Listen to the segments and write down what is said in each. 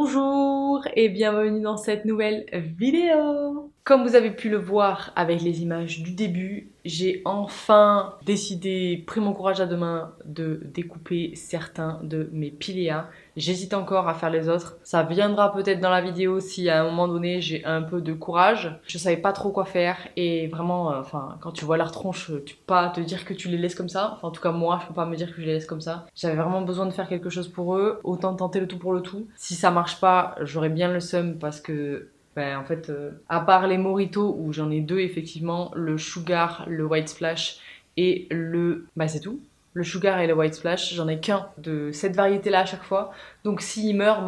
Bonjour et bienvenue dans cette nouvelle vidéo. Comme vous avez pu le voir avec les images du début, j'ai enfin décidé, pris mon courage à deux mains, de découper certains de mes piléas. J'hésite encore à faire les autres. Ça viendra peut-être dans la vidéo si à un moment donné j'ai un peu de courage. Je savais pas trop quoi faire et vraiment, quand tu vois leur tronche, tu peux pas te dire que tu les laisses comme ça. Enfin, en tout cas moi, je peux pas me dire que je les laisse comme ça. J'avais vraiment besoin de faire quelque chose pour eux. Autant tenter le tout pour le tout. Si ça marche pas, j'aurais bien le seum parce que à part les mojitos où j'en ai deux effectivement, le sugar, le white splash et c'est tout. Le sugar et le white splash, j'en ai qu'un de cette variété-là à chaque fois. Donc s'il meurt,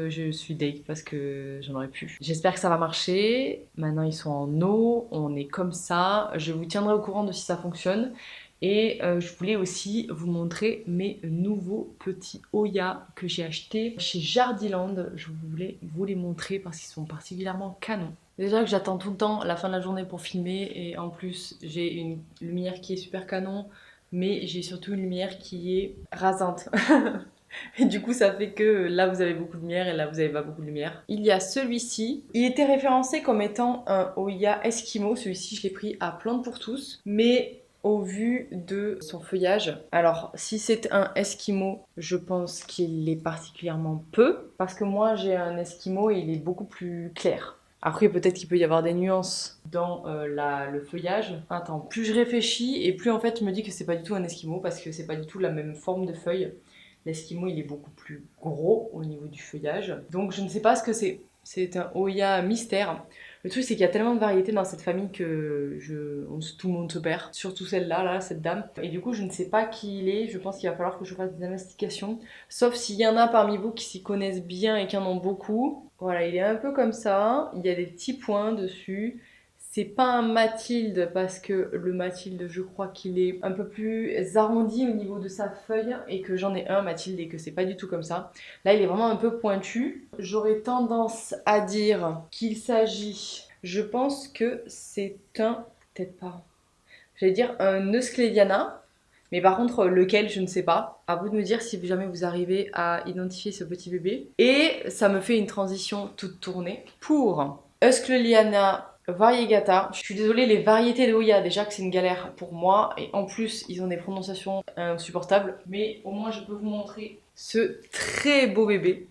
je suis deg parce que j'en aurais plus. J'espère que ça va marcher. Maintenant ils sont en eau, on est comme ça. Je vous tiendrai au courant de si ça fonctionne. Et je voulais aussi vous montrer mes nouveaux petits Oya que j'ai achetés chez Jardiland. Je voulais vous les montrer parce qu'ils sont particulièrement canons. Déjà que j'attends tout le temps la fin de la journée pour filmer et en plus j'ai une lumière qui est super canon, mais j'ai surtout une lumière qui est rasante. Et du coup, ça fait que là, vous avez beaucoup de lumière et là, vous avez pas beaucoup de lumière. Il y a celui-ci. Il était référencé comme étant un Oya Eskimo. Celui-ci, je l'ai pris à Plante pour tous. Mais au vu de son feuillage, alors si c'est un Eskimo, je pense qu'il est particulièrement peu. Parce que moi, j'ai un Eskimo et il est beaucoup plus clair. Après, peut-être qu'il peut y avoir des nuances dans le feuillage. Attends, plus je réfléchis et plus en fait, je me dis que c'est pas du tout un Eskimo parce que c'est pas du tout la même forme de feuille. L'Eskimo, il est beaucoup plus gros au niveau du feuillage. Donc je ne sais pas ce que c'est. C'est un Oya mystère. Le truc, c'est qu'il y a tellement de variétés dans cette famille que tout le monde se perd. Surtout celle-là, là, cette dame. Et du coup, je ne sais pas qui il est. Je pense qu'il va falloir que je fasse des investigations. Sauf s'il y en a parmi vous qui s'y connaissent bien et qui en ont beaucoup. Voilà, il est un peu comme ça. Il y a des petits points dessus. C'est pas un Mathilde parce que le Mathilde, je crois qu'il est un peu plus arrondi au niveau de sa feuille et que j'en ai un Mathilde et que c'est pas du tout comme ça. Là, il est vraiment un peu pointu. J'aurais tendance à dire qu'il s'agit, je pense que c'est peut-être pas, j'allais dire un Eusklediana. Mais par contre, lequel, je ne sais pas. À vous de me dire si jamais vous arrivez à identifier ce petit bébé. Et ça me fait une transition toute tournée pour Eusklediana variegata. Je suis désolée, les variétés de Oya, déjà que c'est une galère pour moi. Et en plus, ils ont des prononciations insupportables. Mais au moins, je peux vous montrer ce très beau bébé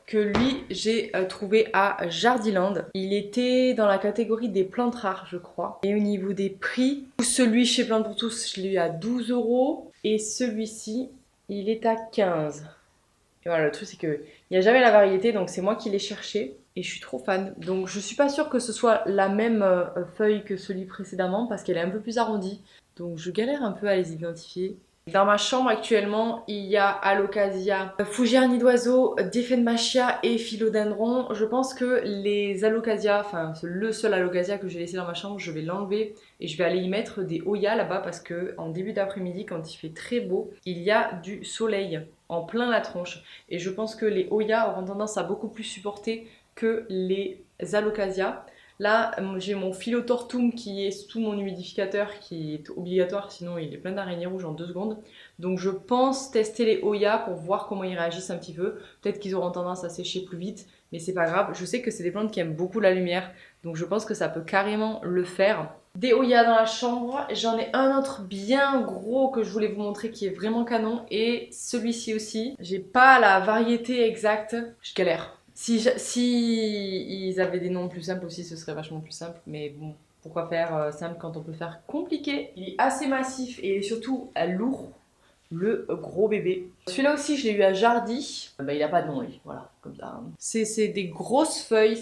que lui j'ai trouvé à Jardiland. Il était dans la catégorie des plantes rares, je crois. Et au niveau des prix, celui chez Plantes pour tous, je l'ai eu à 12 € et celui-ci, il est à 15. Et voilà, le truc c'est que il n'y a jamais la variété, donc c'est moi qui l'ai cherché et je suis trop fan. Donc je suis pas sûre que ce soit la même feuille que celui précédemment parce qu'elle est un peu plus arrondie. Donc je galère un peu à les identifier. Dans ma chambre actuellement, il y a Alocasia, fougère nid d'oiseau, Diephanbaschia et philodendron. Je pense que les Alocasia, enfin le seul Alocasia que j'ai laissé dans ma chambre, je vais l'enlever et je vais aller y mettre des Oya là-bas parce que en début d'après-midi, quand il fait très beau, il y a du soleil en plein la tronche. Et je pense que les Oya auront tendance à beaucoup plus supporter que les Alocasia. Là, j'ai mon Philautortum qui est sous mon humidificateur qui est obligatoire, sinon il est plein d'araignées rouges en 2 secondes. Donc je pense tester les Oya pour voir comment ils réagissent un petit peu. Peut-être qu'ils auront tendance à sécher plus vite, mais c'est pas grave. Je sais que c'est des plantes qui aiment beaucoup la lumière, donc je pense que ça peut carrément le faire. Des Oya dans la chambre, j'en ai un autre bien gros que je voulais vous montrer qui est vraiment canon et celui-ci aussi. J'ai pas la variété exacte, je galère. Si ils avaient des noms plus simples aussi, ce serait vachement plus simple. Mais bon, pourquoi faire simple quand on peut faire compliqué? Il est assez massif et surtout lourd, le gros bébé. Celui-là aussi, je l'ai eu à Jardy. Il a pas de nom, lui. Voilà, comme ça. C'est des grosses feuilles,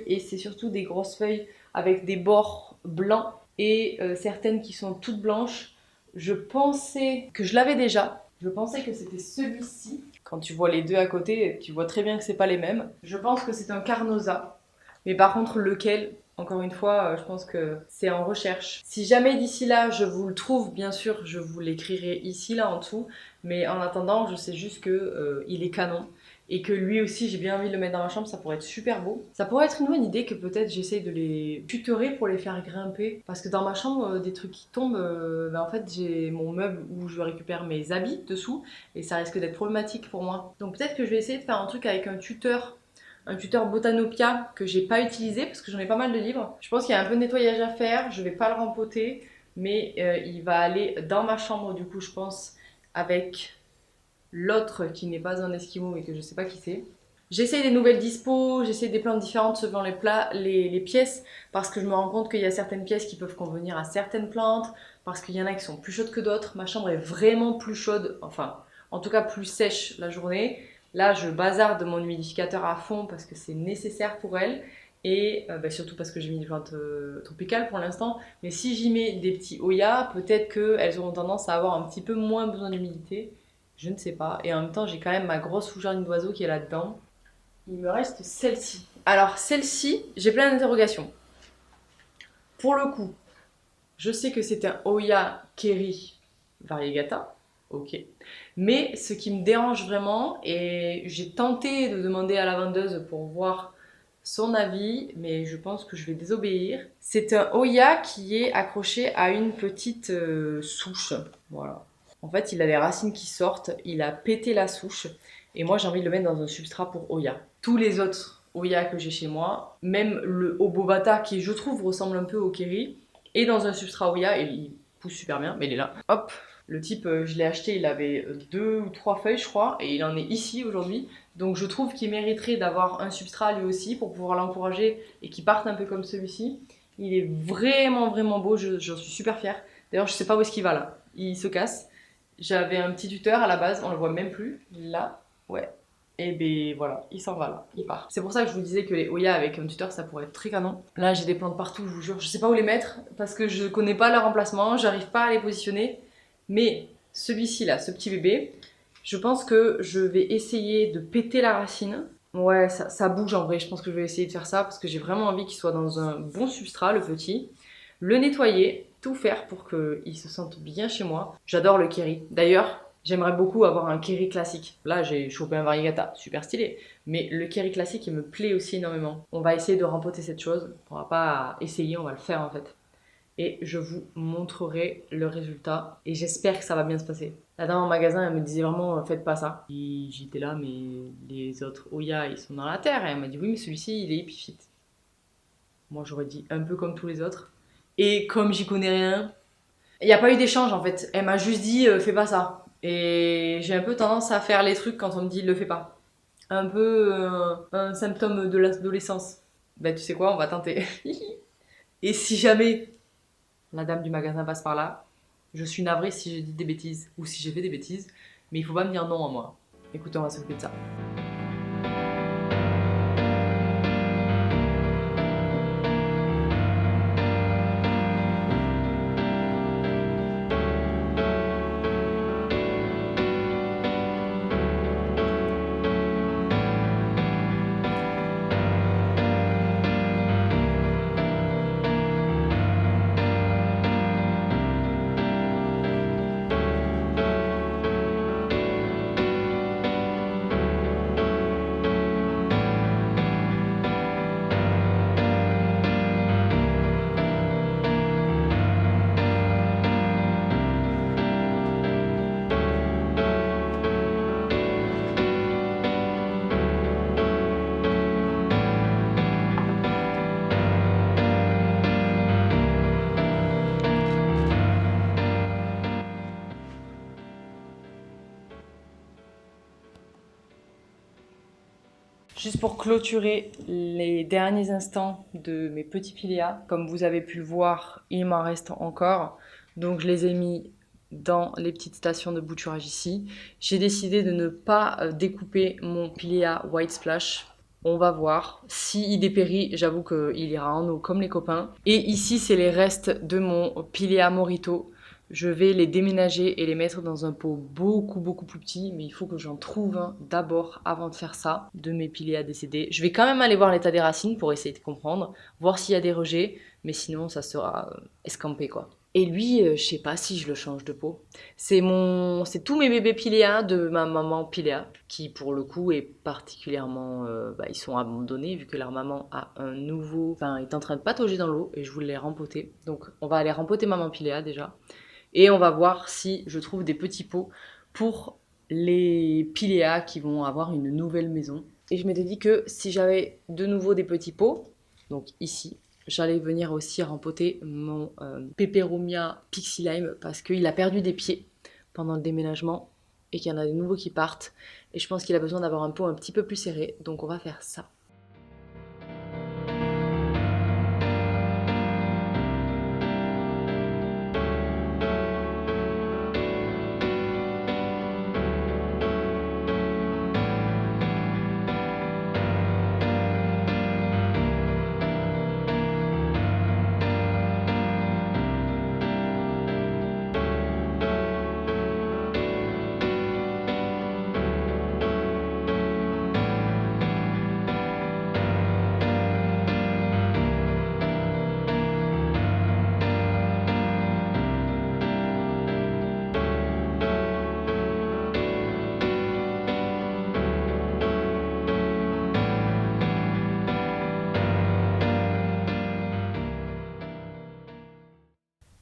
et c'est surtout des grosses feuilles avec des bords blancs et certaines qui sont toutes blanches. Je pensais que je l'avais déjà. Je pensais que c'était celui-ci. Quand tu vois les deux à côté, tu vois très bien que c'est pas les mêmes. Je pense que c'est un Carnosa. Mais par contre, lequel, encore une fois, je pense que c'est en recherche. Si jamais d'ici là, je vous le trouve, bien sûr, je vous l'écrirai ici, là, en dessous. Mais en attendant, je sais juste que il est canon. et que lui aussi j'ai bien envie de le mettre dans ma chambre, ça pourrait être super beau. Ça pourrait être une bonne idée que peut-être j'essaye de les tutorer pour les faire grimper, parce que dans ma chambre, des trucs qui tombent, en fait j'ai mon meuble où je récupère mes habits dessous, et ça risque d'être problématique pour moi. Donc peut-être que je vais essayer de faire un truc avec un tuteur Botanopia que j'ai pas utilisé parce que j'en ai pas mal de livres. Je pense qu'il y a un peu de nettoyage à faire, je vais pas le rempoter, mais il va aller dans ma chambre du coup je pense avec l'autre qui n'est pas un esquimau mais que je sais pas qui c'est. J'essaye des nouvelles dispos, j'essaye des plantes différentes selon les pièces, parce que je me rends compte qu'il y a certaines pièces qui peuvent convenir à certaines plantes, parce qu'il y en a qui sont plus chaudes que d'autres. Ma chambre est vraiment plus chaude, enfin en tout cas plus sèche la journée. Là je bazarde mon humidificateur à fond parce que c'est nécessaire pour elle, et surtout parce que j'ai mis des plantes tropicales pour l'instant. Mais si j'y mets des petits Oya, peut-être qu'elles auront tendance à avoir un petit peu moins besoin d'humidité. Je ne sais pas. Et en même temps, j'ai quand même ma grosse fougère d'oiseau qui est là-dedans. Il me reste celle-ci. Alors, celle-ci, j'ai plein d'interrogations. Pour le coup, je sais que c'est un Oya Kerry variegata. Ok. Mais ce qui me dérange vraiment, et j'ai tenté de demander à la vendeuse pour voir son avis, mais je pense que je vais désobéir. C'est un Oya qui est accroché à une petite souche. Voilà. En fait, il a les racines qui sortent, il a pété la souche, et moi j'ai envie de le mettre dans un substrat pour Oya. Tous les autres Oya que j'ai chez moi, même le Obobata qui je trouve ressemble un peu au Kerry, est dans un substrat Oya et il pousse super bien, mais il est là. Hop, le type, je l'ai acheté, il avait 2 ou 3 feuilles je crois, et il en est ici aujourd'hui. Donc je trouve qu'il mériterait d'avoir un substrat lui aussi pour pouvoir l'encourager et qu'il parte un peu comme celui-ci. Il est vraiment vraiment beau, j'en suis super fière. D'ailleurs je sais pas où est-ce qu'il va là, il se casse. J'avais un petit tuteur à la base, on le voit même plus. Là, ouais. Et ben voilà, il s'en va là, il part. C'est pour ça que je vous disais que les Oya avec un tuteur ça pourrait être très canon. Là j'ai des plantes partout, je vous jure, je sais pas où les mettre parce que je connais pas leur emplacement, j'arrive pas à les positionner. Mais celui-ci là, ce petit bébé, je pense que je vais essayer de péter la racine. Ouais, ça bouge en vrai, je pense que je vais essayer de faire ça parce que j'ai vraiment envie qu'il soit dans un bon substrat, le petit. Le nettoyer, tout faire pour qu'il se sente bien chez moi. J'adore le Kerry. D'ailleurs, j'aimerais beaucoup avoir un Kerry classique. Là, j'ai chopé un variegata, super stylé. Mais le Kerry classique, il me plaît aussi énormément. On va essayer de rempoter cette chose. On va pas essayer, on va le faire en fait. Et je vous montrerai le résultat. Et j'espère que ça va bien se passer. La dame en magasin, elle me disait vraiment, faites pas ça. Et j'étais là, mais les autres Oya, ils sont dans la terre. Et elle m'a dit, oui, mais celui-ci, il est épiphyte. Moi, j'aurais dit un peu comme tous les autres. Et comme j'y connais rien, il n'y a pas eu d'échange en fait. Elle m'a juste dit fais pas ça. Et j'ai un peu tendance à faire les trucs quand on me dit le fais pas. Un peu un symptôme de l'adolescence. Ben tu sais quoi, on va tenter. Et si jamais la dame du magasin passe par là, je suis navrée si j'ai dit des bêtises ou si j'ai fait des bêtises, mais il faut pas me dire non à moi. Écoutez, on va s'occuper de ça. Juste pour clôturer les derniers instants de mes petits piléas, comme vous avez pu le voir, il m'en reste encore. Donc je les ai mis dans les petites stations de bouturage ici. J'ai décidé de ne pas découper mon piléa White Splash. On va voir. S'il dépérit, j'avoue qu'il ira en eau comme les copains. Et ici, c'est les restes de mon piléa Morito. Je vais les déménager et les mettre dans un pot beaucoup plus petit, mais il faut que j'en trouve un d'abord avant de faire ça, de mes piléas décédés. Je vais quand même aller voir l'état des racines pour essayer de comprendre, voir s'il y a des rejets, mais sinon ça sera escampé quoi. Et lui, je sais pas si je le change de pot. C'est tous mes bébés Pilea de ma maman Pilea, qui pour le coup est particulièrement, ils sont abandonnés vu que leur maman a est en train de patauger dans l'eau et je voulais les rempoter. Donc on va aller rempoter maman Pilea déjà. Et on va voir si je trouve des petits pots pour les Pilea qui vont avoir une nouvelle maison. Et je m'étais dit que si j'avais de nouveau des petits pots, donc ici, j'allais venir aussi rempoter mon Peperomia Pixie Lime parce qu'il a perdu des pieds pendant le déménagement et qu'il y en a des nouveaux qui partent. Et je pense qu'il a besoin d'avoir un pot un petit peu plus serré, donc on va faire ça.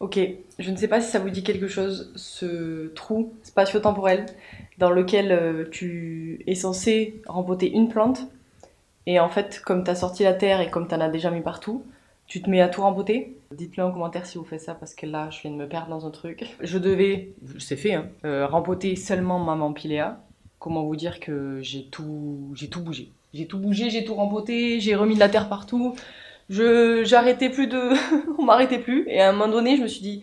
Ok, je ne sais pas si ça vous dit quelque chose, ce trou spatio-temporel dans lequel tu es censé rempoter une plante. Et en fait, comme tu as sorti la terre et comme tu en as déjà mis partout, tu te mets à tout rempoter. Dites-le en commentaire si vous faites ça parce que là, je viens de me perdre dans un truc. Je devais, c'est fait, hein, rempoter seulement maman Pilea. Comment vous dire que j'ai tout bougé. J'ai tout bougé, j'ai tout rempoté, j'ai remis de la terre partout. J'arrêtais plus de... On m'arrêtait plus. Et à un moment donné, je me suis dit,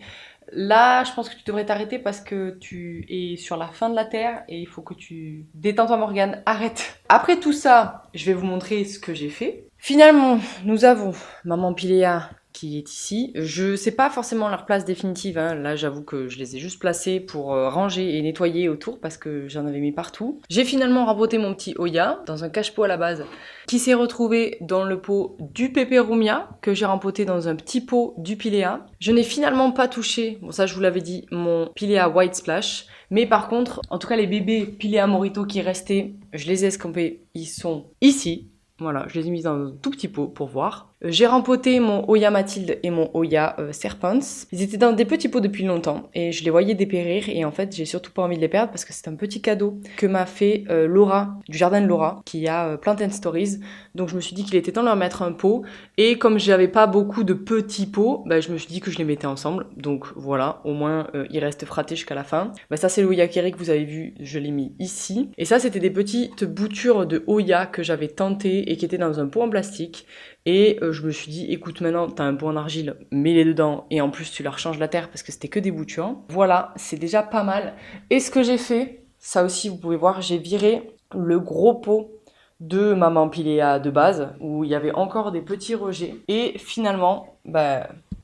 là, je pense que tu devrais t'arrêter parce que tu es sur la fin de la terre et il faut que tu... Détends-toi Morgane, arrête. Après tout ça, je vais vous montrer ce que j'ai fait. Finalement, nous avons maman Pilea qui est ici. Je sais pas forcément leur place définitive, hein. Là j'avoue que je les ai juste placés pour ranger et nettoyer autour parce que j'en avais mis partout. J'ai finalement rempoté mon petit Oya dans un cache-pot à la base qui s'est retrouvé dans le pot du Peperomia que j'ai rempoté dans un petit pot du Pilea. Je n'ai finalement pas touché, bon ça je vous l'avais dit, mon Pilea White Splash. Mais par contre, en tout cas les bébés Pilea Morito qui restaient, je les ai escampés, ils sont ici. Voilà, je les ai mis dans un tout petit pot pour voir. J'ai rempoté mon Oya Mathilde et mon Oya Serpents. Ils étaient dans des petits pots depuis longtemps et je les voyais dépérir et en fait j'ai surtout pas envie de les perdre parce que c'est un petit cadeau que m'a fait Laura du jardin de Laura qui a Plant and Stories. Donc je me suis dit qu'il était temps de leur mettre un pot et comme j'avais pas beaucoup de petits pots, je me suis dit que je les mettais ensemble. Donc voilà, au moins ils restent fratés jusqu'à la fin. Ça c'est le Oya Keri que vous avez vu, je l'ai mis ici. Et ça c'était des petites boutures de Oya que j'avais tentées et qui étaient dans un pot en plastique. Et je me suis dit, écoute, maintenant, t'as un pot en argile, mets-les dedans, et en plus, tu leur changes la terre parce que c'était que des boutures. Voilà, c'est déjà pas mal. Et ce que j'ai fait, ça aussi, vous pouvez voir, j'ai viré le gros pot de maman Pilea de base, où il y avait encore des petits rejets. Et finalement,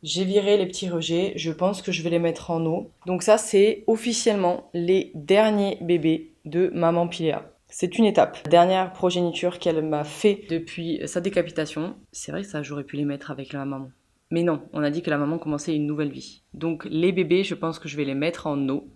j'ai viré les petits rejets, je pense que je vais les mettre en eau. Donc ça, c'est officiellement les derniers bébés de maman Pilea. C'est une étape. Dernière progéniture qu'elle m'a fait depuis sa décapitation. C'est vrai que ça, j'aurais pu les mettre avec la maman. Mais non, on a dit que la maman commençait une nouvelle vie. Donc les bébés, je pense que je vais les mettre en eau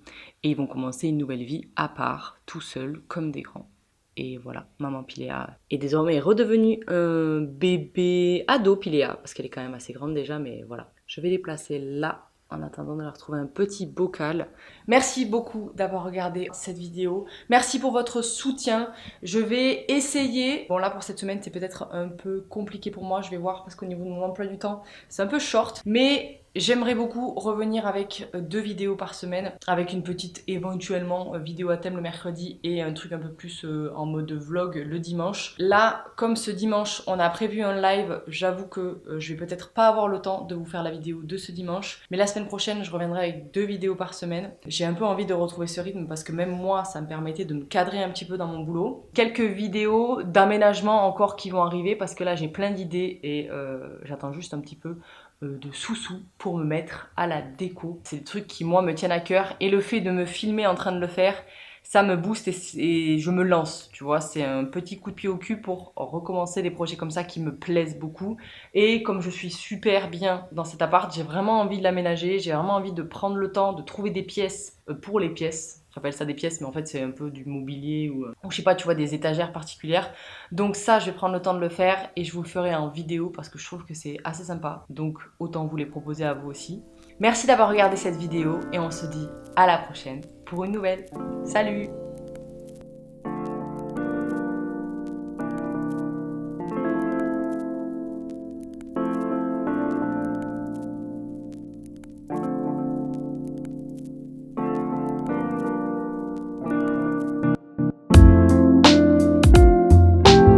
et ils vont commencer une nouvelle vie à part, tout seuls, comme des grands. Et voilà, maman Pilea est désormais redevenue un bébé ado Pilea, parce qu'elle est quand même assez grande déjà, mais voilà. Je vais les placer là, en attendant de leur trouver un petit bocal. Merci beaucoup d'avoir regardé cette vidéo. Merci pour votre soutien. Je vais essayer... Bon là pour cette semaine c'est peut-être un peu compliqué pour moi, je vais voir parce qu'au niveau de mon emploi du temps c'est un peu short. Mais j'aimerais beaucoup revenir avec 2 vidéos par semaine, avec une petite éventuellement vidéo à thème le mercredi et un truc un peu plus en mode vlog le dimanche. Là, comme ce dimanche on a prévu un live, j'avoue que je vais peut-être pas avoir le temps de vous faire la vidéo de ce dimanche. Mais la semaine prochaine je reviendrai avec 2 vidéos par semaine. J'ai un peu envie de retrouver ce rythme parce que même moi ça me permettait de me cadrer un petit peu dans mon boulot. Quelques vidéos d'aménagement encore qui vont arriver parce que là j'ai plein d'idées et j'attends juste un petit peu de sous-sous pour me mettre à la déco. C'est le truc qui moi me tiennent à cœur et le fait de me filmer en train de le faire, ça me booste et je me lance, tu vois. C'est un petit coup de pied au cul pour recommencer des projets comme ça qui me plaisent beaucoup. Et comme je suis super bien dans cet appart, j'ai vraiment envie de l'aménager, j'ai vraiment envie de prendre le temps de trouver des pièces pour les pièces. J'appelle ça des pièces, mais en fait c'est un peu du mobilier ou je sais pas, tu vois, des étagères particulières. Donc ça, je vais prendre le temps de le faire et je vous le ferai en vidéo parce que je trouve que c'est assez sympa. Donc autant vous les proposer à vous aussi. Merci d'avoir regardé cette vidéo et on se dit à la prochaine pour une nouvelle. Salut!